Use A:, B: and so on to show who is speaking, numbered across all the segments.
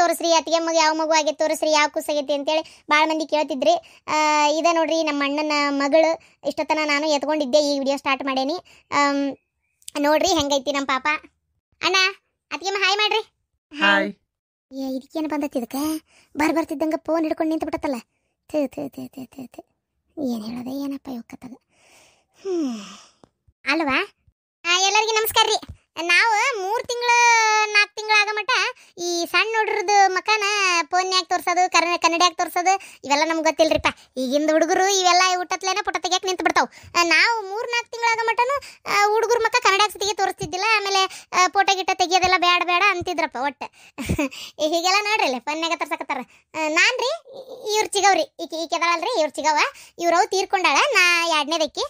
A: ತೋರಿಸ್ರಿ, ಅತ್ತಿಗೆ ಮಗ ಯಾವ ಮಗು ಆಗೈತೆ ತೋರಿಸ್ರಿ, ಯಾವ ಕೂಸಾಗೈತಿ ಅಂತೇಳಿ ಭಾಳ ಮಂದಿ ಕೇಳ್ತಿದ್ರಿ. ಇದ ನೋಡ್ರಿ ನಮ್ಮ ಅಣ್ಣನ ಮಗಳು. ಇಷ್ಟೊತ್ತನ ನಾನು ಎತ್ಕೊಂಡಿದ್ದೆ, ಈ ವಿಡಿಯೋ ಸ್ಟಾರ್ಟ್ ಮಾಡೇನಿ. ನೋಡ್ರಿ ಹೆಂಗೈತಿ ನಮ್ಮ ಪಾಪ. ಅಣ್ಣ ಅತ್ತಿಗೆ ಹಾಯ್ ಮಾಡ್ರಿ.
B: ಹಾಯ್.
A: ಇದಕ್ಕೇನು ಬಂದೈತಿ? ಇದಕ್ಕೆ ಬರ್ತಿದ್ದಂಗೆ ಫೋನ್ ಹಿಡ್ಕೊಂಡು ನಿಂತು ಬಿಟ್ಟತ್ತಲ್ಲ. ಏನು ಹೇಳೋದೆ ಏನಪ್ಪ ಇವಕ್ಕತ್ತಾಗ. ಅಲ್ವಾ? ಎಲ್ಲರಿಗೂ ನಮಸ್ಕಾರ ರೀ. ನಾವು 3 ತಿಂಗಳು 4 ತಿಂಗಳು ಆಗ ಮಟ್ಟ ಈ ಸಣ್ಣ ಹುಡುಗ್ರದ್ದು ಮಕನ ಫೋನ್ಯಾಗ ತೋರ್ಸೋದು, ಕನ್ನಡಿಯಾಗ ತೋರ್ಸೋದು ಇವೆಲ್ಲ ನಮ್ಗೆ ಗೊತ್ತಿಲ್ರಿಪ್ಪ. ಈಗಿಂದ ಹುಡುಗರು ಇವೆಲ್ಲ ಊಟತ್ಲೇನೆ ಪುಟ ತೆಗಿಯಕ್ಕೆ ನಿಂತು ಬಿಡ್ತಾವೆ. ನಾವು 3-4 ತಿಂಗಳಾಗ ಮಟನು ಹುಡುಗರ ಮಕ್ಕ ಕನ್ನಡಿಯಾಗ ಸತಿಗೆ ತೋರಿಸ್ತಿದ್ದಿಲ್ಲ. ಆಮೇಲೆ ಫೋಟೋ ಗಿಟ್ಟ ತೆಗಿಯೋದೆಲ್ಲ ಬೇಡ ಅಂತಿದ್ರಪ್ಪ ಒಟ್ಟು. ಹೀಗೆಲ್ಲ ನೋಡ್ರಿ ಇಲ್ಲಿ ಫೋನ್ಯಾಗ ತರ್ಸಕತ್ತಾರ. ನಾನು ರೀ ಇವ್ರು ಚಿಗವ್ರಿ, ಈಕೆದಳಲ್ರಿ ಇವ್ರು ಚಿಗವ. ಇವ್ರವು ತೀರ್ಕೊಂಡಾಳ, ನಾ 2ನೇದಕ್ಕಿ.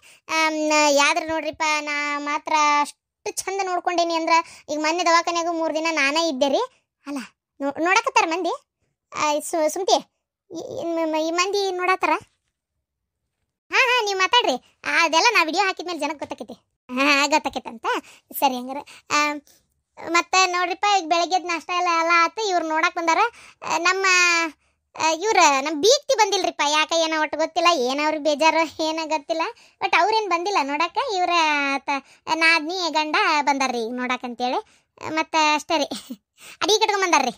A: ಯಾವ್ದ್ರ ನೋಡ್ರಿಪ್ಪ, ನಾ ಮಾತ್ರ ಚಂದ ನೋಡ್ಕೊಂಡೇನಿ ಅಂದ್ರೆ ಈಗ ಮೊನ್ನೆ ದವಾಖಾನ್ಯಾಗ 3 ದಿನ ನಾನೇ ಇದ್ದೆ ರೀ. ಅಲ್ಲ ನೋಡಕತ್ತಾರ ಮಂದಿ. ಸುಮ್ತಿ ಈ ಮಂದಿ ನೋಡತ್ತಾರ. ಹಾಂ ನೀವು ಮಾತಾಡ್ರಿ. ಅದೆಲ್ಲ ನಾ ವಿಡಿಯೋ ಹಾಕಿದ್ಮೇಲೆ ಜನಕ್ಕೆ ಗೊತ್ತಾಕೈತಿ. ಗೊತ್ತಾಕೈತಂತ. ಸರಿ ಹಂಗಾರೆ. ಮತ್ತೆ ನೋಡ್ರಿಪ್ಪ, ಈಗ ಬೆಳಗ್ಗೆದ್ದು ನಾಷ್ಟ ಎಲ್ಲ ಆತು. ಇವ್ರು ನೋಡಕ್ಕೆ ಬಂದಾರ. ನಮ್ಮ ಬೀಗ್ತಿ ಬಂದಿಲ್ರಿಪ್ಪ. ಯಾಕೆ ಏನೋ ಒಟ್ಟು ಗೊತ್ತಿಲ್ಲ, ಏನವ್ರಿಗೆ ಬೇಜಾರು ಏನೋ ಗೊತ್ತಿಲ್ಲ. ಬಟ್ ಅವ್ರೇನು ಬಂದಿಲ್ಲ ನೋಡಕ್ಕೆ. ಇವ್ರ ನಾದ್ನಿ ಗಂಡ ಬಂದಾರ್ರಿ ಈಗ ನೋಡಕ್ಕಂತೇಳಿ. ಮತ್ತು ಅಷ್ಟೇ ರೀ, ಅಡಿಗೆ ಕಟ್ಕೊಂಡ್ ಬಂದಾರ್ರಿ.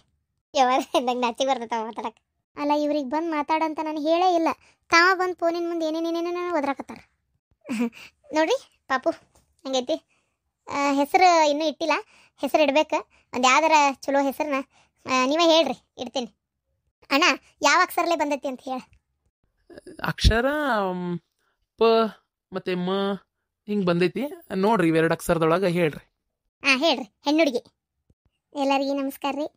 A: ಯಾವಾಗ ನಾಚಿಗೆ ಬರ್ತೈತೆ ಮಾತಾಡಕ್ಕೆ. ಅಲ್ಲ ಇವ್ರಿಗೆ ಬಂದು ಮಾತಾಡಂತ ನಾನು ಹೇಳೇ ಇಲ್ಲ. ತಾವ ಬಂದು ಫೋನಿನ ಮುಂದೆ ಏನೇನೇನೇನೇನೋ ಒದ್ರಾಕತ್ತಾರ. ನೋಡ್ರಿ ಪಾಪು ಹಂಗೈತಿ. ಹೆಸರು ಇನ್ನೂ ಇಟ್ಟಿಲ್ಲ, ಹೆಸರು ಇಡ್ಬೇಕು. ಒಂದು ಯಾವ್ದಾರ ಚಲೋ ಹೆಸರನ್ನ ನೀವೇ ಹೇಳ್ರಿ, ಇಡ್ತೀನಿ. ಅಣ್ಣ ಯಾವ ಅಕ್ಷರಲ್ಲೇ ಬಂದೈತಿ ಅಂತ ಹೇಳ.
B: ಅಕ್ಷರ ಪ ಮತ್ತೆ ಮ ಹಿಂಗೆ ಬಂದೈತಿ ನೋಡ್ರಿ. ಇವೆರಡು ಅಕ್ಷರದೊಳಗೆ ಹೇಳ್ರಿ.
A: ಹೇಳ್ರಿ. ಹೆಣ್ಣುಡುಗಿ. ಎಲ್ಲರಿಗೂ ನಮಸ್ಕಾರ ರೀ.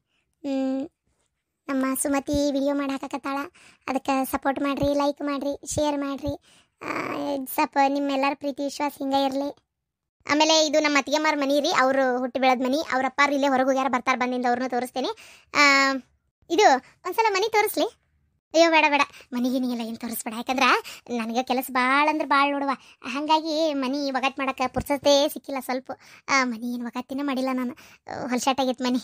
A: ನಮ್ಮ ಸುಮತಿ ವಿಡಿಯೋ ಮಾಡಿ ಹಾಕಕತ್ತಾಳ. ಅದಕ್ಕೆ ಸಪೋರ್ಟ್ ಮಾಡಿರಿ, ಲೈಕ್ ಮಾಡಿರಿ, ಶೇರ್ ಮಾಡಿರಿ. ಸ್ವಲ್ಪ ನಿಮ್ಮೆಲ್ಲರ ಪ್ರೀತಿ ವಿಶ್ವಾಸ ಹಿಂಗೆ ಇರಲಿ. ಆಮೇಲೆ ಇದು ನಮ್ಮ ಅತ್ತಿಗೆಮಾರ ಮನೆ ರೀ. ಅವರು ಹುಟ್ಟಿ ಬೆಳೆದ ಮನೆ. ಅವ್ರ ಅಪ್ಪಾರು ಇಲ್ಲೇ ಹೊರಗೆ ಹೋಗ್ಯಾರ, ಬರ್ತಾರೆ ಬಂದಿಂದ ಅವ್ರನ್ನೂ ತೋರಿಸ್ತೇನೆ. ಇದು ಒಂದ್ಸಲ ಮನೆ ತೋರಿಸ್ಲಿ. ಅಯ್ಯೋ ಬೇಡ, ಮನೆಗಿನಿಗೆಲ್ಲ ಏನು ತೋರಿಸ್ಬೇಡ. ಯಾಕಂದ್ರೆ ನನಗೆ ಕೆಲಸ ಭಾಳ ಅಂದ್ರೆ ಭಾಳ ನೋಡುವ. ಹಾಗಾಗಿ ಮನೆ ಒಗಟ್ಟು ಮಾಡೋಕ್ಕೆ ಪುರ್ಸತ್ತೇ ಸಿಕ್ಕಿಲ್ಲ ಸ್ವಲ್ಪ. ಮನೆ ಏನು ಒಗತ್ತಿನ ಮಾಡಿಲ್ಲ ನಾನು. ಹೊಲಸಾಟಾಗೈತೆ ಮನೆ.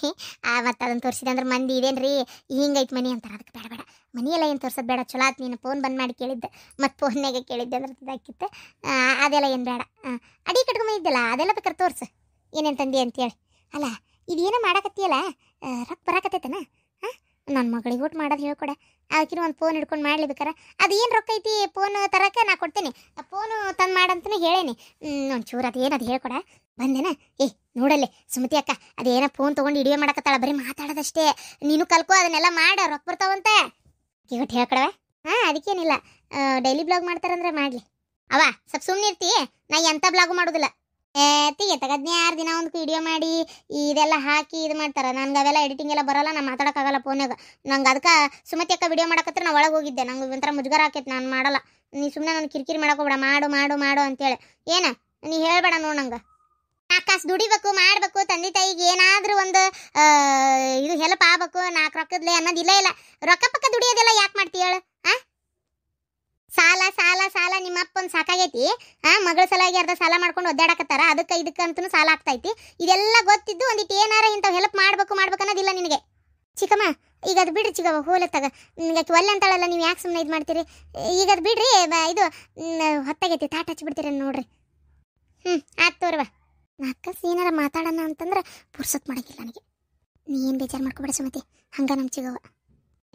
A: ಮತ್ತು ಅದನ್ನು ತೋರಿಸಿದೆ ಅಂದ್ರೆ ಮಂದಿ ಇದೇನು ರೀ ಹಿಂಗೈತೆ ಮನೆ ಅಂತಾರೆ. ಅದಕ್ಕೆ ಬೇಡ ಮನೆಯೆಲ್ಲ ಏನು ತೋರ್ಸೋದು ಬೇಡ. ಚಲೋ ಆತು ನೀನು ಫೋನ್ ಬಂದ್ ಮಾಡಿ ಕೇಳಿದ್ದೆ, ಮತ್ತು ಫೋನ್ಯಾಗೆ ಕೇಳಿದ್ದೆ ಅಂದ್ರೆ ಇದಾಕಿತ್ತು. ಅದೆಲ್ಲ ಏನು ಬೇಡ. ಅಡಿ ಕಟ್ಕೊಂಬಂದಿದ್ದೆಲ್ಲ ಅದೆಲ್ಲ ಬೇಕಾದ್ರೆ ತೋರಿಸು ಏನೇನು ತಂದಿ ಅಂತೇಳಿ. ಅಲ್ಲ ಇದೇನೋ ಮಾಡಕತ್ತೀಯಲ್ಲ, ರೊಕ್ಕ ಬರಾಕತ್ತೈತನ? ನನ್ನ ಮಗಳಿಗೆ ಊಟ ಮಾಡೋದು ಹೇಳ್ಕೊಡ. ಆಕಿನ ಒಂದು ಫೋನ್ ಹಿಡ್ಕೊಂಡು ಮಾಡ್ಲಿ ಬೇಕಾರೆ. ಅದು ಏನು ರೊಕ್ಕ ಐತಿ ಫೋನ್ ತರಕ್ಕೆ ನಾ ಕೊಡ್ತೀನಿ. ಆ ಫೋನು ತಂದು ಮಾಡಂತಲೇ ಹೇಳೇನಿ. ಒಂಚೂರು ಅದು ಏನದು ಹೇಳ್ಕೊಡ. ಬಂದೇನ? ನೋಡಲ್ಲೇ ಸುಮತಿ ಅಕ್ಕ ಅದೇನೋ ಫೋನ್ ತೊಗೊಂಡು ವಿಡಿಯೋ ಮಾಡಕತ್ತಾಳ. ಬರೀ ಮಾತಾಡೋದಷ್ಟೇ. ನೀನು ಕಲ್ಕೋ, ಅದನ್ನೆಲ್ಲ ಮಾಡ, ರೊಕ್ಕ ಬರ್ತಾವಂತೆ. ಇವತ್ತು ಹೇಳ್ಕೊಡವೆ. ಅದಕ್ಕೇನಿಲ್ಲ, ಡೈಲಿ ಬ್ಲಾಗ್ ಮಾಡ್ತಾರಂದ್ರೆ ಮಾಡಲಿ. ಅವ ಸ್ವಲ್ಪ ಸುಮ್ಮನೆ ಇರ್ತಿ. ನಾ ಎಂಥ ಬ್ಲಾಗು ಮಾಡೋದಿಲ್ಲ. ತಗದ್ನೇ 6 ದಿನ ಒಂದು ವಿಡಿಯೋ ಮಾಡಿ ಇದೆಲ್ಲ ಹಾಕಿ ಇದು ಮಾಡ್ತಾರೆ. ನನಗೆ ಅವೆಲ್ಲ ಎಡಿಟಿಂಗ್ ಎಲ್ಲ ಬರೋಲ್ಲ, ನಾನು ಮಾತಾಡೋಕ್ಕಾಗಲ್ಲ ಫೋನ್ಯಾಗ. ನಂಗೆ ಅದಕ್ಕೆ ಸುಮತಿ ಅಕ್ಕ ವಿಡಿಯೋ ಮಾಡಕತ್ರ ನಾ ಒಳಗೆ ಹೋಗಿದ್ದೆ. ನಂಗೆ ಒಂಥರ ಮುಜುಗರ ಆಕೈತೆ, ನಾನು ಮಾಡಲ್ಲ. ನೀ ಸುಮ್ಮನೆ ನಾನು ಕಿರಿಕಿರಿ ಮಾಡೋಕೋಬೇಡ. ಮಾಡು ಅಂತೇಳಿ ಏನ ನೀ ಹೇಳ್ಬೇಡ. ನೋಡಿ ನಂಗೆ 4 ಕಾಸು ದುಡಿಬೇಕು, ಮಾಡಬೇಕು. ತಂದೆ ತಾಯಿಗೆ ಏನಾದರೂ ಒಂದು ಇದು ಹೆಲ್ಪ್ ಆಗಬೇಕು. 4 ರೊಕ್ಕದ್ಲೆ ಅನ್ನೋದಿಲ್ಲ. ರೊಕ್ಕ ಪಕ್ಕ ದುಡಿಯೋದೆಲ್ಲ ಯಾಕೆ ಮಾಡ್ತೀಯ ಹೇಳು? ಸಾಲ ನಿಮ್ಮ ಅಪ್ಪನ ಸಾಕಾಗೈತಿ. ಮಗಳ ಸಲುವಾಗಿ ಅರ್ಧ ಸಾಲ ಮಾಡ್ಕೊಂಡು ಒದ್ದಾಡಕತ್ತಾರ. ಇದಕ್ಕೆ ಅಂತೂ ಸಾಲ ಆಗ್ತೈತಿ. ಇದೆಲ್ಲ ಗೊತ್ತಿದ್ದು ಒಂದಿಟ್ಟು ಏನಾರ ಇಂಥವು ಹೆಲ್ಪ್ ಮಾಡ್ಬೇಕು ಅನ್ನೋದಿಲ್ಲ ನಿನಗೆ. ಚಿಕ್ಕಮ್ಮ ಈಗ ಅದು ಬಿಡ್ರಿ. ಚಿಕ್ಕವ ಹೋಲತ್ತಾಗ ಈಗ ಒಲ್ಲೆ ಅಂತಾಳಲ್ಲ, ನೀವು ಯಾಕೆ ಸುಮ್ಮನೆ ಇದು ಮಾಡ್ತೀರಿ? ಈಗ ಅದು ಬಿಡ್ರಿ. ಇದು ಹೊತ್ತಾಗೈತಿ, ತಾಟ ಹಚ್ಚಿಬಿಡ್ತೀರಿ ನೋಡ್ರಿ. ಆಯ್ತು ತೋರ್ವ. ನಾಲ್ಕು ಏನಾರ ಮಾತಾಡೋಣ ಅಂತಂದ್ರೆ ಪುರ್ಸೊತ್ತು ಮಾಡೋಕ್ಕಿಲ್ಲ ನನಗೆ. ನೀ ಏನು ಬೇಜಾರು ಮಾಡ್ಕೊಬೇಡ ಸುಮತಿ. ಹಂಗ ನಮ್ಮ ಚಿಗವ.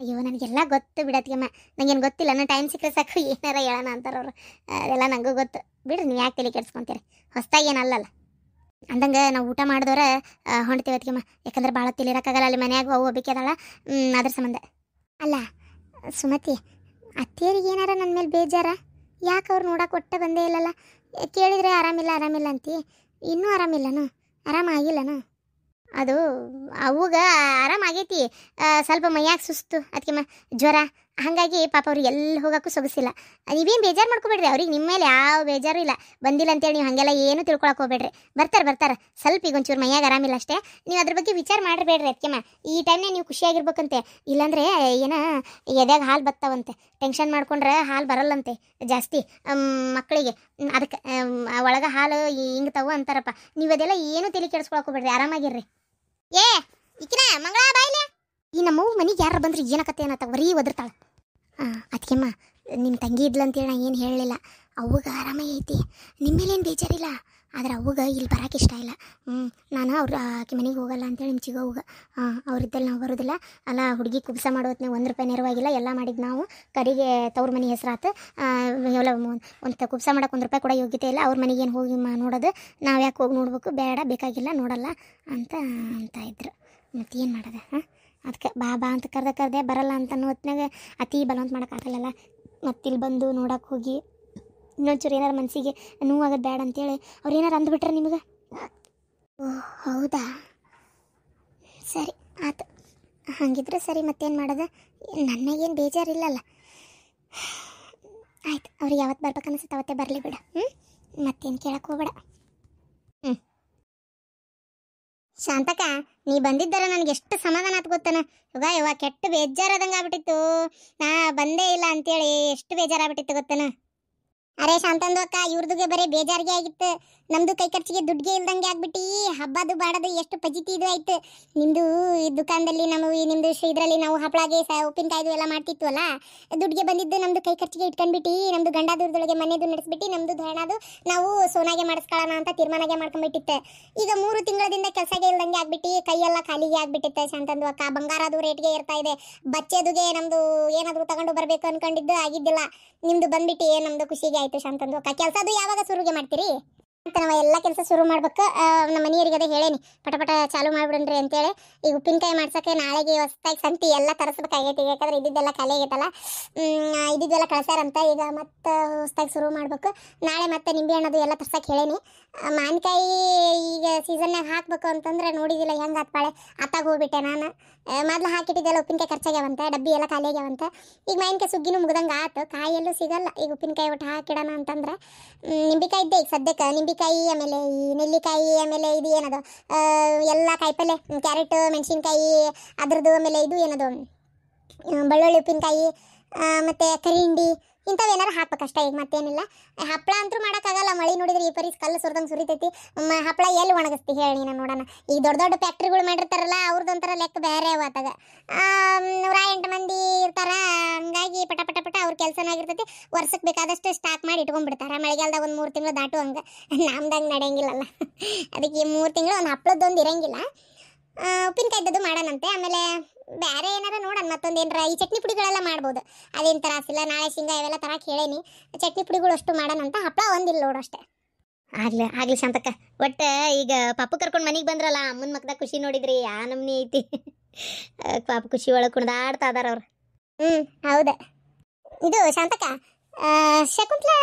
A: ಅಯ್ಯೋ ನನಗೆಲ್ಲ ಗೊತ್ತು ಬಿಡತ್ಗೆಮ್ಮ. ನನಗೇನು ಗೊತ್ತಿಲ್ಲ. ನಾನು ಟೈಮ್ ಸಿಕ್ಕರೆ ಸಾಕು ಏನಾರ ಹೇಳೋಣ ಅಂತಾರವ್ರು. ಅದೆಲ್ಲ ನನಗೂ ಗೊತ್ತು ಬಿಡ್ರಿ. ನೀವು ಯಾಕೆ ತಲೆ ಕೆಡ್ಸ್ಕೊಂತೀರಿ? ಹೊಸ್ದಾಗಿ ಏನಲ್ಲಲ್ಲ. ಅಂದಂಗೆ ನಾವು ಊಟ ಮಾಡಿದವ್ರೆ ಹೊಂಡ್ತೀವಿ ಅದಕ್ಕೆಮ್ಮ. ಯಾಕಂದ್ರೆ ಭಾಳ ತಿಳಿರೋಕ್ಕಾಗಲ್ಲ. ಅಲ್ಲಿ ಮನ್ಯಾಗ ಹೋಗ್ಬೇಕಿ ಅದಲ್ಲ, ಅದ್ರ ಸಂಬಂಧ. ಅಲ್ಲ ಸುಮತಿ, ಅತ್ತೇರಿಗೆ ಏನಾರ ನನ್ನ ಮೇಲೆ ಬೇಜಾರ? ಯಾಕೆ ಅವ್ರು ನೋಡಕ್ಕೆ ಒಟ್ಟೆ ಬಂದೇ ಇಲ್ಲಲ್ಲ? ಕೇಳಿದರೆ ಆರಾಮಿಲ್ಲ ಅಂತಿ. ಇನ್ನೂ ಆರಾಮಿಲ್ಲನು? ಆರಾಮಾಗಿಲ್ಲನು? ಅದು ಅವಾಗ ಆರಾಮಾಗೈತಿ. ಸ್ವಲ್ಪ ಮೈಯಾಗ ಸುಸ್ತು, ಅದಕ್ಕೆ ಜ್ವರ. ಹಾಗಾಗಿ ಪಾಪ ಅವ್ರಿಗೆ ಎಲ್ಲಿ ಹೋಗೋಕ್ಕೂ ಸೊಗಸಿಲ್ಲ. ನೀವೇನು ಬೇಜಾರು ಮಾಡ್ಕೊಬೇಡ್ರಿ. ಅವ್ರಿಗೆ ನಿಮ್ಮ ಮೇಲೆ ಯಾವ ಬೇಜಾರು ಇಲ್ಲ. ಬಂದಿಲ್ಲ ಅಂತೇಳಿ ನೀವು ಹಾಗೆಲ್ಲ ಏನೂ ತಿಳ್ಕೊಳಕ್ಕೆ ಹೋಗ್ಬೇಡ್ರಿ. ಬರ್ತಾರೆ. ಸ್ವಲ್ಪ ಈಗ ಒಂಚೂರು ಮೈಯಾಗ ಆರಾಮಿಲ್ಲ ಅಷ್ಟೇ. ನೀವು ಅದ್ರ ಬಗ್ಗೆ ವಿಚಾರ ಮಾಡಬೇಡ್ರಿ ಅದಕ್ಕೆಮ್ಮ. ಈ ಟೈಮ್ನಾಗ ನೀವು ಖುಷಿಯಾಗಿರ್ಬೇಕಂತೆ. ಇಲ್ಲಾಂದರೆ ಏನೋ ಎದ್ಯಾಗ ಹಾಲು ಬತ್ತಾವಂತೆ. ಟೆನ್ಷನ್ ಮಾಡ್ಕೊಂಡ್ರೆ ಹಾಲು ಬರಲ್ಲಂತೆ ಜಾಸ್ತಿ ಮಕ್ಕಳಿಗೆ. ಅದಕ್ಕೆ ಒಳಗೆ ಹಾಲು ಹಿಂಗ್ತಾವು ಅಂತಾರಪ್ಪ. ನೀವು ಅದೆಲ್ಲ ಏನೂ ತಲೆ ಕೆಡಿಸ್ಕೊಳಕ್ಕೆ ಹೋಗ್ಬೇಡ್ರಿ. ಆರಾಮಾಗಿರ್ರಿ. ಈಕಿನ ಮಂಗಳ ಬಾಯ್ಲೆ. ಈ ನಮ್ಮವ್ವ ಮನೆಗೆ ಯಾರು ಬಂದ್ರೆ ಏನಕತ್ತೆ ಅನ್ನತ್ತ ಬರೀ ಒದರ್ತಾಳ. ಅದಕ್ಕೆಮ್ಮ ನಿಮ್ಮ ತಂಗಿ ಇದ್ಲಂತೇಳಿ ನಾ ಏನು ಹೇಳಲಿಲ್ಲ. ಅವ್ಗೆ ಆರಾಮೇ ಐತಿ, ನಿಮ್ಮ ಮೇಲೇನು ಬೇಜಾರಿಲ್ಲ. ಆದ್ರೆ ಅವ್ಗೆ ಇಲ್ಲಿ ಬರೋಕೆ ಇಷ್ಟ ಇಲ್ಲ. ನಾನು ಆಕೆ ಮನೆಗೆ ಹೋಗಲ್ಲ ಅಂತೇಳಿ ನಿಮ್ಮ ಚಿಗೋವ್ಗೆ ಅವ್ರಿದ್ದಲ್ಲಿ ನಾವು ಬರೋದಿಲ್ಲ. ಅಲ್ಲ ಹುಡುಗಿ ಕುಬ್ಸ ಮಾಡೋತ್ನೇ ₹1 ನೆರವಾಗಿಲ್ಲ, ಎಲ್ಲ ಮಾಡಿದ್ದು ನಾವು. ಕರಿಗೆ ತವ್ರ ಮನೆ ಹೆಸರಾತು. ಎಲ್ಲ ಒಂದು ಕುಬ್ಸ ಮಾಡೋಕೆ ₹1 ಕೂಡ ಯೋಗ್ಯತೆ ಇಲ್ಲ. ಅವ್ರ ಮನೆಗೆ ಏನು ಹೋಗಿ ನೋಡೋದು, ನಾವು ಯಾಕೆ ಹೋಗಿ ನೋಡ್ಬೇಕು, ಬೇಡ ಬೇಕಾಗಿಲ್ಲ ನೋಡಲ್ಲ ಅಂತ ಇದ್ರು. ಮತ್ತು ಏನು ಮಾಡೋದು? ಅದಕ್ಕೆ ಬಾ ಅಂತ ಕರೆದೆ ಬರಲ್ಲ ಅಂತ ಹೊತ್ನಾಗ ಅತಿ ಬಲವಂತ ಮಾಡೋಕ್ಕಾಗಲ್ಲ. ಮತ್ತು ಇಲ್ಲಿ ಬಂದು ನೋಡಕ್ಕೆ ಹೋಗಿ ಇನ್ನೊಂಚೂರು ಏನಾರು ಮನಸ್ಸಿಗೆ ನೋವಾಗೋದು ಬೇಡ ಅಂತೇಳಿ ಅವ್ರು ಏನಾರು ಅಂದ್ಬಿಟ್ರೆ ನಿಮಗೆ? ಓಹ್ ಹೌದಾ, ಸರಿ ಆಯ್ತು. ಹಾಗಿದ್ರೆ ಸರಿ, ಮತ್ತೇನು ಮಾಡೋದು? ನನಗೇನು ಬೇಜಾರಿಲ್ಲಲ್ಲ. ಆಯ್ತು, ಅವ್ರಿಗೆ ಯಾವತ್ತು ಬರ್ಬೇಕು ಅನಿಸುತ್ತೆ ಅವತ್ತೇ ಬರಲಿ ಬಿಡು. ಮತ್ತೇನು ಕೇಳಕ್ಕೆ ಹೋಗ್ಬೇಡ. ಶಾಂತಕ, ನೀ ಬಂದಿದ್ದಾರ ನನಗೆ ಎಷ್ಟು ಸಮಾಧಾನ ಆತು ಗೊತ್ತನ. ಇವಾಗ ಕೆಟ್ಟ ಬೇಜಾರಾದಂಗೆ ಆಗ್ಬಿಟ್ಟಿತ್ತು. ನಾ ಬಂದೇ ಇಲ್ಲ ಅಂತೇಳಿ ಎಷ್ಟು ಬೇಜಾರಾಗ್ಬಿಟ್ಟಿತ್ತು ಗೊತ್ತನ. ಅರೆ ಶಾಂತಂದು ಅಕ್ಕ, ಇವ್ರದುಗೆ ಬರೀ ಬೇಜಾರಿಗೆ ಆಗಿತ್ತು. ನಮ್ದು ಕೈ ಖರ್ಚಿಗೆ ದುಡ್ಡಿಗೆ ಇಲ್ದಂಗೆ ಆಗ್ಬಿಟ್ಟು ಹಬ್ಬದು ಬಾಡದು ಎಷ್ಟು ಪಜಿತಿ ಇದು ಆಯ್ತು. ನಿಮ್ಮದು ಈ ದುಕಾನದಲ್ಲಿ ನಿಮ್ಮದು ಇದರಲ್ಲಿ ನಾವು ಹಪ್ಪಳಾಗೆ ಉಪ್ಪಿನಕಾಯ್ದು ಎಲ್ಲ ಮಾಡ್ತಿತ್ತು ಅಲ್ಲ, ದುಡ್ಡಿಗೆ ಬಂದಿದ್ದು ನಮ್ಮದು ಕೈ ಖರ್ಚಿಗೆ ಇಟ್ಕೊಂಡ್ಬಿಟ್ಟು ನಮ್ಮದು ಗಂಡ ದೂರದೊಳಗೆ ಮನೆದು ನಡೆಸ್ಬಿಟ್ಟು ನಮ್ಮದು ಹಣದು ನಾವು ಸೋನಾಗೆ ಮಾಡಿಸ್ಕೊಳ್ಳೋಣ ಅಂತ ತೀರ್ಮಾನಾಗೆ ಮಾಡ್ಕೊಂಡ್ಬಿಟ್ಟಿತ್ತೆ. ಈಗ 3 ತಿಂಗಳದಿಂದ ಕೆಲಸಗೆ ಇಲ್ದಂಗೆ ಆಗ್ಬಿಟ್ಟು ಕೈಯೆಲ್ಲ ಖಾಲಿಗೆ ಆಗ್ಬಿಟ್ಟಿತ್ತೆ ಶಾಂತಂದು ಅಕ್ಕ. ಬಂಗಾರದು ರೇಟ್ಗೆ ಇರ್ತಾ ಇದೆ. ಬಚ್ಚೆದುಗೆ ನಮ್ಮದು ಏನಾದರೂ ತಗೊಂಡು ಬರಬೇಕು ಅನ್ಕೊಂಡಿದ್ದು ಆಗಿದ್ದಿಲ್ಲ. ನಿಮ್ಮದು ಬಂದ್ಬಿಟ್ಟು ನಮ್ಮದು ಖುಷಿಗೆ ಆಯಿತು ಶಾಂತಂದು ಅಕ್ಕ. ಕೆಲಸದು ಯಾವಾಗ ಶುರುಗೆ ಮಾಡ್ತೀರಿ ಅಂತ? ನಾವು ಎಲ್ಲ ಕೆಲಸ ಶುರು ಮಾಡ್ಬೇಕು. ನಮ್ಮ ಮನೆಯವರಿಗೆ ಅದೇ ಹೇಳೇನಿ, ಪಟ ಚಾಲು ಮಾಡಿಬಿಡ್ರಿ ಅಂತೇಳಿ. ಈಗ ಉಪ್ಪಿನಕಾಯಿ ಮಾಡ್ಸೋಕ್ಕೆ ನಾಳೆಗೆ ಹೊಸದಾಗಿ ಸಂತಿ ಎಲ್ಲ ತರಿಸ್ಬೇಕಾಗೈತಿ. ಯಾಕಂದ್ರೆ ಇದ್ದಿದ್ದೆಲ್ಲ ಖಾಲಿ ಆಗೈತಲ್ಲ, ಇದ್ದಿದ್ದೆಲ್ಲ ಕಳ್ಸ್ಯಾರಂತ. ಈಗ ಮತ್ತೆ ಹೊಸದಾಗಿ ಶುರು ಮಾಡ್ಬೇಕು. ನಾಳೆ ಮತ್ತೆ ನಿಂಬೆ ಹಣ್ಣದು ಎಲ್ಲ ತರ್ಸಕ್ಕೆ ಹೇಳೇನಿ. ಮಾವಿನಕಾಯಿ ಈಗ ಸೀಸನ್ನಾಗ ಹಾಕ್ಬೇಕು ಅಂತಂದ್ರೆ ನೋಡಿದಿಲ್ಲ ಹೆಂಗೆ ಆತ್ಪಾಳೆ ಅತ್ತಾಗ ಹೋಗ್ಬಿಟ್ಟೆ ನಾನು. ಮೊದಲು ಹಾಕಿಟ್ಟಿದ್ದೆಲ್ಲ ಉಪ್ಪಿನಕಾಯಿ ಖರ್ಚಾಗ್ಯಾವಂತ, ಡಬ್ಬಿ ಎಲ್ಲ ಖಾಲಿ ಆಗ್ಯಾವಂತ. ಈಗ ಮಾವಿನಕಾಯಿ ಸುಗ್ಗಿನೂ ಮುಗ್ದಂಗೆ ಆಯ್ತು, ಕಾಯಿ ಎಲ್ಲೂ ಸಿಗಲ್ಲ. ಈಗ ಉಪ್ಪಿನಕಾಯಿ ಒಟ್ಟು ಹಾಕಿಡೋಣ ಅಂತಂದ್ರೆ ನಿಂಬೆಕಾಯಿ ಇದ್ದೆ ಈಗ ಸದ್ಯಕ್ಕೆ. ನಿಂಬೆಕಾಯಿ, ಆಮೇಲೆ ಈ ನೆಲ್ಲಿಕಾಯಿ, ಆಮೇಲೆ ಇದು ಏನದು ಎಲ್ಲ ಕಾಯಿಪಲ್ಲೆ, ಕ್ಯಾರೆಟ್, ಮೆಣಸಿನ್ಕಾಯಿ ಅದ್ರದ್ದು, ಆಮೇಲೆ ಇದು ಏನದು ಬೆಳ್ಳುಳ್ಳಿ ಉಪ್ಪಿನಕಾಯಿ, ಮತ್ತು ಕರಿಂಡಿ, ಇಂಥವೇನಾರು ಹಾಕ್ಬೇಕಷ್ಟೇ. ಈಗ ಮತ್ತೇನಿಲ್ಲ. ಹಪ್ಪಳ ಅಂತೂ ಮಾಡೋಕ್ಕಾಗಲ್ಲ, ಮಳೆ ನೋಡಿದ್ರೆ ಈ ಪರೀಸ್ ಕಲ್ಲು ಸುರಿದಂಗೆ ಸುರಿತೈತಿ. ಹಪ್ಪಳ ಎಲ್ಲಿ ಒಣಗಿಸ್ತಿ ಹೇಳಿ ನೀನು ನೋಡೋಣ. ಈಗ ದೊಡ್ಡ ಫ್ಯಾಕ್ಟ್ರಿಗಳು ಮಾಡಿರ್ತಾರಲ್ಲ, ಅವ್ರದ್ದೊಂಥರ ಲೆಕ್ಕ ಬೇರೆ ಅವತ್ತಾಗ 108 ಮಂದಿ ಇರ್ತಾರ. ಹಂಗಾಗಿ ಪಟ ಅವ್ರ ಕೆಲಸನಾಗಿರ್ತೈತಿ. ವರ್ಷಕ್ಕೆ ಬೇಕಾದಷ್ಟು ಸ್ಟಾಕ್ ಮಾಡಿ ಇಟ್ಕೊಂಡ್ಬಿಡ್ತಾರೆ. ಮಳೆಗಾಲದಾಗ ಒಂದು 3 ತಿಂಗಳು ದಾಟು ಹಂಗೆ. ನಮ್ದಂಗೆ ನಡೆಯಂಗಿಲ್ಲಲ್ಲ. ಅದಕ್ಕೆ ಈ 3 ತಿಂಗಳು ಒಂದು ಹಪ್ಪಳದ್ದೊಂದು ಇರಂಗಿಲ್ಲ. ಉಪ್ಪಿನಕಾಯ್ದದ್ದು ಮಾಡೋಣಂತೆ. ಆಮೇಲೆ ಬೇರೆ ಏನಾರ ನೋಡೋಣ, ಮತ್ತೊಂದು ಏನಾರ ಈ ಚಟ್ನಿ ಪುಡಿಗಳೆಲ್ಲ ಮಾಡ್ಬೋದು. ಅದೇನು ತರಾಸಿಲ್ಲ. ನಾಳೆ ಶೇಂಗಾ ಇವೆಲ್ಲ ತರಕ್ಕೆ ಹೇಳೇನಿ. ಚಟ್ನಿ ಪುಡಿಗಳು ಅಷ್ಟು ಮಾಡೋಣಂತ. ಹಪ್ಪಳ ಒಂದಿಲ್ಲ ನೋಡು ಅಷ್ಟೇ. ಆಗ್ಲಿ ಶಾಂತಕ್ಕ. ಒಟ್ಟು ಈಗ ಪಾಪು ಕರ್ಕೊಂಡು ಮನೆಗೆ ಬಂದ್ರಲ್ಲ, ಅಮ್ಮನ ಮಕ್ಕದ ಖುಷಿ ನೋಡಿದ್ರಿ ಯಾ ನಮ್ನಿ ಐತಿ. ಪಾಪ ಖುಷಿ ಒಳಗೆ ಕುಣ್ದಾಡ್ತಾ ಅದಾರ ಅವ್ರು. ಹೌದಾ. ಇದು ಶಾಂತಕ್ಕ, ಶಕುಂತ್ಲಾ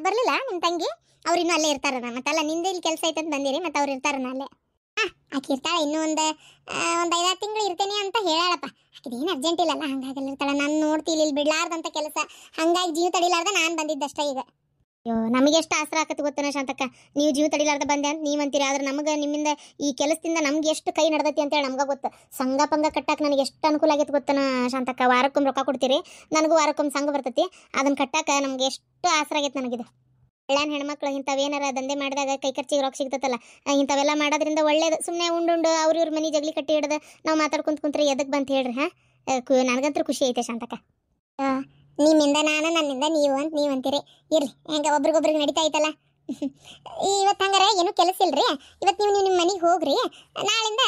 A: ಬರಲಿಲ್ಲ ನಿಮ್ಮ ತಂಗಿ? ಅವ್ರು ಇನ್ನೂ ಅಲ್ಲೇ ಇರ್ತಾರ. ಮತ್ತಲ್ಲ ನಿಂದು ಇಲ್ಲಿ ಕೆಲಸ ಐತಂತ ಬಂದಿರಿ, ಮತ್ತು ಅವ್ರು ಇರ್ತಾರನ ಅಲ್ಲೇ? ಆಕೆ ಇರ್ತಾಳೆ ಇನ್ನೂ ಒಂದು 5-6 ತಿಂಗಳು ಇರ್ತೇನೆ ಅಂತ ಹೇಳಾಳಪ್ಪ. ಆಕಿದೇನು ಅರ್ಜೆಂಟ್ ಇಲ್ಲಲ್ಲ, ಹಂಗಾಗಿ ಇರ್ತಾಳೆ. ನಾನು ನೋಡ್ತೀನಿ ಇಲ್ಲಿ ಬಿಡ್ಲಾರ್ದಂಥ ಕೆಲಸ, ಹಂಗಾಗಿ ಜೀವ ತಡಿಲಾರ್ದ ನಾನು ಬಂದಿದ್ದಷ್ಟೇ ಈಗ. ಅಯ್ಯೋ, ನಮಗೆ ಎಷ್ಟು ಆಸರ ಆಕತ್ತು ಗೊತ್ತನ ಶಾಂತಕ್ಕ. ನೀವು ಜೀವ ತಡಿಲಾರ್ದ ಬಂದೆ ಅಂತ ನೀವು ಅಂತೀರಿ, ಆದ್ರೆ ನಮಗೆ ನಿಮ್ಮಿಂದ ಈ ಕೆಲಸದಿಂದ ನಮ್ಗೆ ಎಷ್ಟು ಕೈ ನಡೆದೈತಿ ಅಂತೇಳಿ ನಮ್ಗೆ ಗೊತ್ತು. ಸಂಘ ಪಂಗ ಕಟ್ಟಕ್ಕೆ ನನಗೆ ಎಷ್ಟು ಅನುಕೂಲ ಆಗೈತೆ ಗೊತ್ತನ ಶಾಂತಕ್ಕ. ವಾರಕ್ಕೊಮ್ಮೆ ರೊಕ್ಕ ಕೊಡ್ತೀರಿ, ನನಗೂ ವಾರಕ್ಕೊಮ್ಮೆ ಸಂಘ ಬರ್ತೈತಿ. ಅದನ್ನು ಕಟ್ಟಕ್ಕೆ ನಮ್ಗೆ ಎಷ್ಟು ಆಸರ ಆಗೈತೆ ನನಗಿದೆ. ಒಳ್ಳೆಯ ಹೆಣ್ಮಕ್ಳು ಇಂಥವೇನಾರ ದಂಧೆ ಮಾಡಿದಾಗ ಕೈ ಖರ್ಚಿಗೆ ರೊಕ್ಕ ಸಿಗ್ತತ್ತಲ್ಲ, ಇಂಥವೆಲ್ಲ ಮಾಡೋದ್ರಿಂದ ಒಳ್ಳೇದು. ಸುಮ್ಮನೆ ಉಂಡು ಅವ್ರ ಮನೆ ಜಗಲಿ ಕಟ್ಟಿ ಹಿಡ್ದು ನಾವು ಮಾತಾಡ್ಕೊಂತ ಕುಂತ್ರೆ ಎದಕ್ಕೆ ಬಂತ ಹೇಳ್ರಿ? ನನಗಂತೂ ಖುಷಿ ಐತೆ ಶಾಂತಕ್ಕ. ನಿಮ್ಮಿಂದ ನಾನು, ನನ್ನಿಂದ ನೀವು ಅಂತ ನೀವು ಅಂತೀರಿ. ಇರ್ಲಿ, ಹೆಂಗೆ ಒಬ್ರಿಗೊಬ್ರಿಗೆ ನಡೀತಾ ಐತಲ್ಲ. ಇವತ್ತು ಹಂಗಾರೆ ಏನೂ ಕೆಲಸ ಇಲ್ರಿ. ಇವತ್ತು ನೀವು ನಿಮ್ಮ ಮನೆಗೆ ಹೋಗ್ರಿ. ನಾಳಿಂದ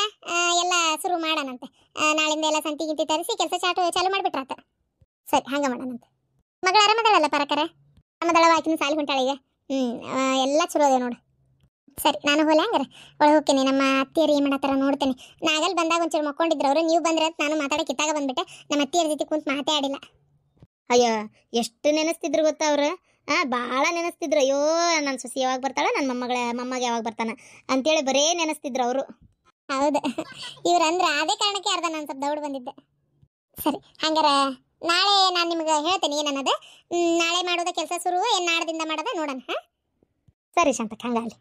A: ಎಲ್ಲ ಶುರು ಮಾಡೋಣಂತೆ. ನಾಳಿಂದ ಎಲ್ಲ ಸಂತಿ ಗಿಂತಿ ತರಿಸಿ ಕೆಲಸ ಚಾಲು ಮಾಡಿಬಿಟ್ರಾತ. ಸರಿ, ಹಂಗೆ ಮಾಡೋಣಂತೆ. ಮಗಳು ಆರಾಮದಾಳಲ್ಲ ಪರಕರ? ಆರಾಮದಾಳವ, ಆಕಿನ ಸಾಲಿ ಹೊಂಟಾಳಿಗೆ. ಎಲ್ಲ ಚಲೋ ಅದೇ ನೋಡು. ಸರಿ, ನಾನು ಹೋಲೆ ಹಂಗಾರೆ ಒಳಗೆ ಹೋಗ್ತೀನಿ. ನಮ್ಮ ಅತ್ತಿಯರು ಏನು ಮಾಡತ್ತಾರ ನೋಡ್ತೇನೆ. ನಾಗಲ್ಲಿ ಬಂದಾಗ ಒಂಚೂರು ಮಕ್ಕೊಂಡಿದ್ರು ಅವರು. ನೀವು ಬಂದ್ರೆ ಅಂತ ನಾನು ಮಾತಾಡೋಕೆ ಕಿತ್ತಾಗ ಬಂದ್ಬಿಟ್ಟೆ. ನಮ್ಮ ಅತ್ತಿಯರ ಜೊತೆ ಕುಂತು ಮಾತಾಡಿಲ್ಲ. ಅಯ್ಯೋ, ಎಷ್ಟು ನೆನೆಸ್ತಿದ್ರು ಗೊತ್ತಾ ಅವ್ರು. ಭಾಳ ನೆನೆಸ್ತಿದ್ರು. ಅಯ್ಯೋ, ನನ್ನ ಸೊಸಿ ಯಾವಾಗ ಬರ್ತಾಳೆ, ನನ್ನ ಮೊಮ್ಮಗ ಯಾವಾಗ ಬರ್ತಾನೆ ಅಂತೇಳಿ ಬರೇ ನೆನೆಸ್ತಿದ್ರು ಅವರು. ಹೌದು, ಇವ್ರಂದ್ರೆ ಅದೇ ಕಾರಣಕ್ಕೆ ಅರ್ಧ ನಾನು ಸ್ವಲ್ಪ ದೌಡ್ ಬಂದಿದ್ದೆ. ಸರಿ, ಹಂಗಾರೆ ನಾಳೆ ನಾನು ನಿಮ್ಗೆ ಹೇಳ್ತೇನೆ ಏನನ್ನೋದು. ನಾಳೆ ಮಾಡೋದ ಕೆಲಸ ಶುರು, ಏನು ನಾಡದಿಂದ ಮಾಡೋದ ನೋಡೋಣ. ಸರಿ ಶಾಂತಕ್ಕ, ಹಂಗಾಗಲಿ.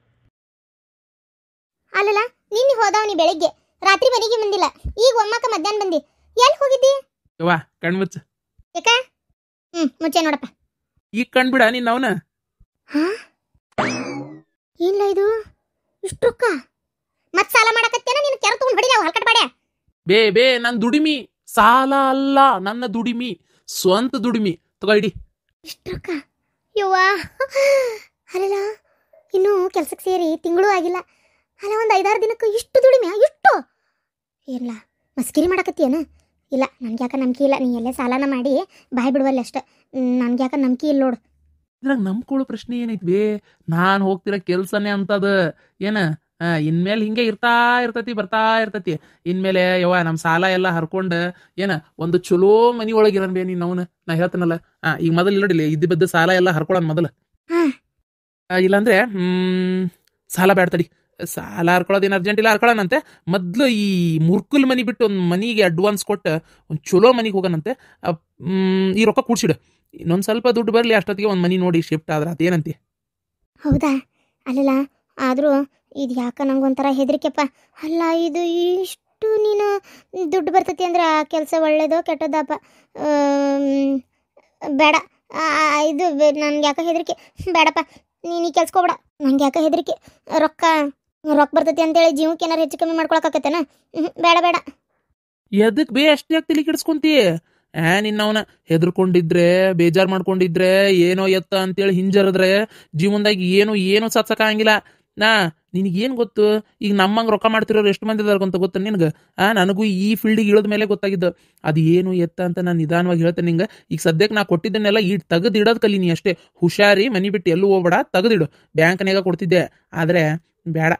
A: ಅಲ್ಲಲ್ಲ, ನಿನ್ನೆ ಹೋದವನಿ ಬೆಳಿಗ್ಗೆ, ರಾತ್ರಿ ಮನೆಗೆ ಬಂದಿಲ್ಲ. ಈಗ ಒಮ್ಮಕ್ಕ ಮಧ್ಯಾಹ್ನ ಬಂದಿ. ಎಲ್ಲಿ ಹೋಗಿದ್ದಿ?
B: ಕಣ್ಮುಚ್ಚ.
A: ಯಾಕ? ಮುಚ್ಚೆ ನೋಡಪ್ಪ.
B: ಈಗ ಕಣ್ಬಿಡ ನೀನ್ ಅವನ.
A: ಇಲ್ಲ ಇದು ಇಷ್ಟು ರೊಕ್ಕ? ಮತ್ ಸಾಲ ಮಾಡಕತ್ತೇನ? ನೀನು ಕೆರ ತಗೊಂಡು ಹೊಡಿಲ್ಲ ಹಲ್ಕಟ್ ಬಾಡ್ಯ.
B: ಬೇ ನನ್ ದುಡಿಮಿ ಸಾಲ ಅಲ್ಲ, ನನ್ನ ದುಡಿಮಿ, ಸ್ವಂತ ದುಡಿಮಿ. ತಗೋ ಇಡಿ.
A: ಇಷ್ಟು ರೊಕ್ಕ ಯವ್ವಾ, ಅಲ್ಲ ಇನ್ನೂ ಕೆಲ್ಸಕ್ಕೆ ಸೇರಿ ತಿಂಗಳು ಆಗಿಲ್ಲ. ಅಲ್ಲ ಒಂದು 5-6 ದಿನಕ್ಕೆ ಇಷ್ಟು ದುಡಿಮೆ ಇಷ್ಟು? ಇಲ್ಲ ಮಸ್ಕಿರಿ ಮಾಡಕತ್ತೀಯನ? ಇಲ್ಲ ನನ್ಗೆ ಯಾಕೆ ನಂಬಿಕೆ ಇಲ್ಲ. ನೀ ಎಲ್ಲೇ ಸಾಲನ ಮಾಡಿ ಬಾಯ್ ಬಿಡುವಲ್ಲ ಅಷ್ಟೆ. ನನ್ಗೆ ಯಾಕೆ ನಂಬಿಕೆ ಇಲ್ಲ ನೋಡು.
B: ಇದ್ರಾಗ ನಂಬ್ಕೊಳ್ಳೋ ಪ್ರಶ್ನೆ ಏನೈತ್ವಿ? ನಾನು ಹೋಗ್ತಿರೋ ಕೆಲ್ಸನೇ ಅಂತದ. ಏನ ಇನ್ಮೇಲೆ ಹಿಂಗೆ ಇರ್ತೈತಿ, ಬರ್ತಾ ಇರ್ತೈತಿ. ಇನ್ಮೇಲೆ ಯವ್ವ ನಮ್ಮ ಸಾಲ ಎಲ್ಲ ಹರ್ಕೊಂಡು ಏನ ಒಂದು ಚಲೋ ಮನಿ ಒಳಗಿರನ್ ಬೇ ನೀನು ಅವನು. ನಾ ಹೇಳ್ತಾನಲ್ಲ, ಈಗ ಮೊದಲು ಇಲ್ಲಡಿಲ್ಲ ಇದ್ದ ಬದ್ದ ಸಾಲ ಎಲ್ಲ ಹರ್ಕೊಳನ್ ಮೊದಲು. ಇಲ್ಲಾಂದ್ರೆ ಸಾಲ ಬ್ಯಾಡ್ತಡಿ. ಸಾಲ ಹರ್ಕೊಳ್ಳೋದೇನು ಅರ್ಜೆಂಟ್ ಇಲ್ಲ, ಹರ್ಕೊಳ್ಳೋಣಂತೆ. ಮೊದ್ಲು ಈ ಮುರ್ಕುಲ್ ಮನಿ ಬಿಟ್ಟು ಒಂದು ಮನಿಗೆ ಅಡ್ವಾನ್ಸ್ ಕೊಟ್ಟು ಒಂದು ಚಲೋ ಮನಿಗೆ ಹೋಗೋಣಂತೆ. ಈ ರೊಕ್ಕ ಕೂಡ್ಸಿಡು. ಇನ್ನೊಂದು ಸ್ವಲ್ಪ ದುಡ್ಡು ಬರಲಿ, ಅಷ್ಟೊತ್ತಿಗೆ ಒಂದು ಮನಿ ನೋಡಿ ಶಿಫ್ಟ್ ಆದ್ರೆ ಅದೇನಂತಿ?
A: ಹೌದಾ? ಅಲ್ಲಲ್ಲ ಆದರೂ ಇದು ಯಾಕೆ ನಂಗೊಂಥರ ಹೆದರಿಕೆಪ್ಪ. ಅಲ್ಲ ಇದು ಇಷ್ಟು ನೀನು ದುಡ್ಡು ಬರ್ತೈತಿ ಅಂದ್ರೆ ಆ ಕೆಲಸ ಒಳ್ಳೇದೋ ಕೆಟ್ಟದಪ್ಪ? ಬೇಡ, ಇದು ನನ್ಗೆ ಯಾಕೆ ಹೆದರಿಕೆ. ಬೇಡಪ್ಪ, ನೀನು ಈ ಕೆಲ್ಸಕ್ಕೆ ಹೋಗ್ಬೇಡ. ನಂಗೆ ಯಾಕೆ ಹೆದರಿಕೆ. ರೊಕ್ಕ ಬರ್ತೈತಿ ಅಂತೇಳಿ ಜೀವಕ್ಕೆ ಏನಾರು ಹೆಚ್ಚು ಕಮ್ಮಿ ಮಾಡ್ಕೊಳಕಾಕತ್ತೇನ? ಬೇಡ ಬೇಡ.
B: ಎದಕ್ ಬೇ ಅಷ್ಟೇ ಯಾಕೆ ತಲೆ ಕೆಡಿಸ್ಕೊಂತಿ? ನಿನ್ನವನ ಹೆದರ್ಕೊಂಡಿದ್ರೆ, ಬೇಜಾರು ಮಾಡ್ಕೊಂಡಿದ್ರೆ, ಏನೋ ಎತ್ತ ಅಂತೇಳಿ ಹಿಂಜರಿದ್ರೆ ಜೀವನದಾಗ ಏನು ಸತ್ಸಕ್ಕಾಗಿಲ್ಲ. ನಿನಗೇನು ಗೊತ್ತು? ಈಗ ನಮ್ಮಂಗೆ ರೊಕ್ಕ ಮಾಡ್ತಿರೋರು ಎಷ್ಟು ಮಂದಿ ಇದಾರೆ ಅಂತ ಗೊತ್ತ ನಿನಗೆ? ನನಗೂ ಈ ಫೀಲ್ಡಿಗೆ ಇಳಿದ ಮೇಲೆ ಗೊತ್ತಾಗಿದ್ದು ಅದು ಏನು ಎತ್ತ ಅಂತ. ನಾನು ನಿಧಾನವಾಗಿ ಹೇಳ್ತೇನೆ ನಿಂಗೆ. ಈಗ ಸದ್ಯಕ್ಕೆ ನಾ ಕೊಟ್ಟಿದ್ದನ್ನೆಲ್ಲ ತೆಗೆದು ಇಡೋದು ಕಲೀನಿ ಅಷ್ಟೇ. ಹುಷಾರಿ, ಮನಿ ಬಿಟ್ಟು ಎಲ್ಲೂ ಹೋಗ್ಬೇಡ, ತೆಗೆದಿಡು. ಬ್ಯಾಂಕ್ನಾಗ ಕೊಡ್ತಿದ್ದೆ, ಆದರೆ ಬೇಡ.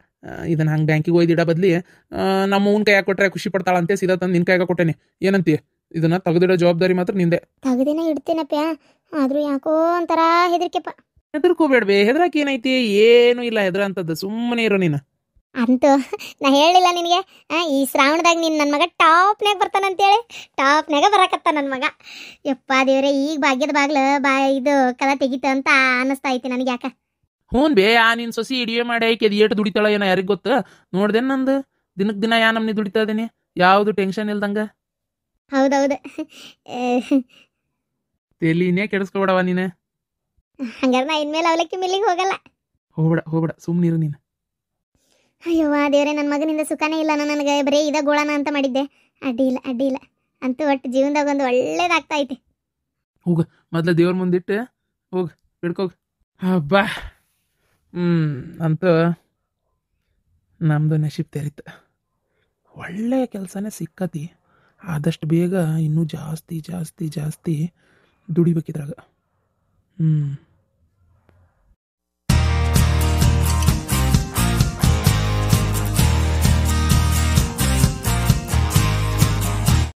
B: ಇದನ್ನ ಹಂಗೆ ಬ್ಯಾಂಕಿಗೆ ಒಯ್ದು ಇಡೋ ಬದ್ಲಿ ನಮ್ಮ ಅವ್ನ ಕೈಯಾಗ ಕೊಟ್ಟರೆ ಖುಷಿ ಪಡ್ತಾಳಂತೆ. ಸೀದಾ ತಂದು ನಿನ್ನ ಕೈಯಾಗ ಕೊಟ್ಟೇನೆ. ಏನಂತೀಯ? ಇದನ್ನ ತೆಗೆದಿಡೋ ಜವಾಬ್ದಾರಿ ಮಾತ್ರ ನಿಂದೆ.
A: ತೆಗೆದೇನ ಇಡ್ತೇನಪ್ಪ, ಆದರೂ ಯಾಕೋ ಒಂಥರ ಹೆದರಿಕೆಪ್ಪ.
B: ಹೆದರ್ಕೋಬೇಡ್ಬೇ. ಹೆದರಾಕ ಏನೈತಿ? ಏನು ಇಲ್ಲ ಹೆದರ ಅಂತದ್ದು. ಸುಮ್ಮನೆ ಇರೋ ನೀನು.
A: ಅಂತೂ ನಾ ಹೇಳಿಲ್ಲ ನಿನಗೆ ಈ ಶ್ರಾವಣದಾಗ ನೀನು ನನ್ನ ಮಗ ಟಾಪ್ನಾಗ ಬರ್ತಾನಂತೇಳಿ? ಟಾಪ್ನಾಗ ಬರಾಕತ್ತ ನನ್ನ ಮಗ. ಯಪ್ಪ ದೇವ್ರೆ, ಈಗ ಭಾಗ್ಯದ ಬಾಗ್ಲು ಇದು ಕದ ತೆಗಿತ ಅಂತ ಅನ್ನಿಸ್ತಾ ಐತಿ ನನಗೆ. ಯಾಕೆ?
B: ಹ್ಞೂ ಬೇ, ನಿನ್ನ ಸೊಸಿ ಇಡಿವೆ ಮಾಡಿ ಆಯ್ಕೆ ಅದು ಏಟು ದುಡಿತಾಳ ಏನೋ ಯಾರಿಗೆ ಗೊತ್ತು? ನೋಡ್ದೇನು ನಂದು ದಿನಕ್ಕೆ ದಿನ ನಮ್ನಿ ದುಡಿತಾ ಇದ್ದೀನಿ, ಯಾವುದು ಟೆನ್ಷನ್ ಇಲ್ದಂಗ.
A: ಹೌದೌದು.
B: ತೆಲಿನೇ ಕೆಡಿಸ್ಕೊಬೇಡವ ನೀನು.
A: ಹಂಗಾರೆ ನಾ ಇನ್ಮೇಲೆ ಅವಲಕ್ಕಿ ಮಿಲ್ಲಿಗೆ ಹೋಗಲ್ಲ.
B: ಹೋಗ್ಬೇಡ ಸುಮ್ಮನಿರು ನೀನು.
A: ಅಯ್ಯವ್ವ ದೇವ್ರೆ, ನನ್ನ ಮಗನಿಂದ ಸುಖನೇ ಇಲ್ಲ. ನಾನು ನನಗೆ ಬರೀ ಇದ ಗೋಳನ ಅಂತ ಮಾಡಿದ್ದೆ. ಅಡ್ಡಿ ಇಲ್ಲ. ಅಂತೂ ಒಟ್ಟು ಜೀವನದಾಗ ಒಂದು ಒಳ್ಳೇದಾಗ್ತಾ ಐತಿ.
B: ಹೋಗ ಮೊದ್ಲು ದೇವ್ರ ಮುಂದಿಟ್ಟು ಹೋಗ ಬಿಡ್ಕೋಗ. ಹಬ್ಬ. ಅಂತೂ ನಮ್ಮದು ನಶೀಬ್ ತೆರಿತ. ಒಳ್ಳೆಯ ಕೆಲಸನೇ ಸಿಕ್ಕತಿ. ಆದಷ್ಟು ಬೇಗ ಇನ್ನೂ ಜಾಸ್ತಿ ದುಡಿಬೇಕಿದ್ರಾಗ.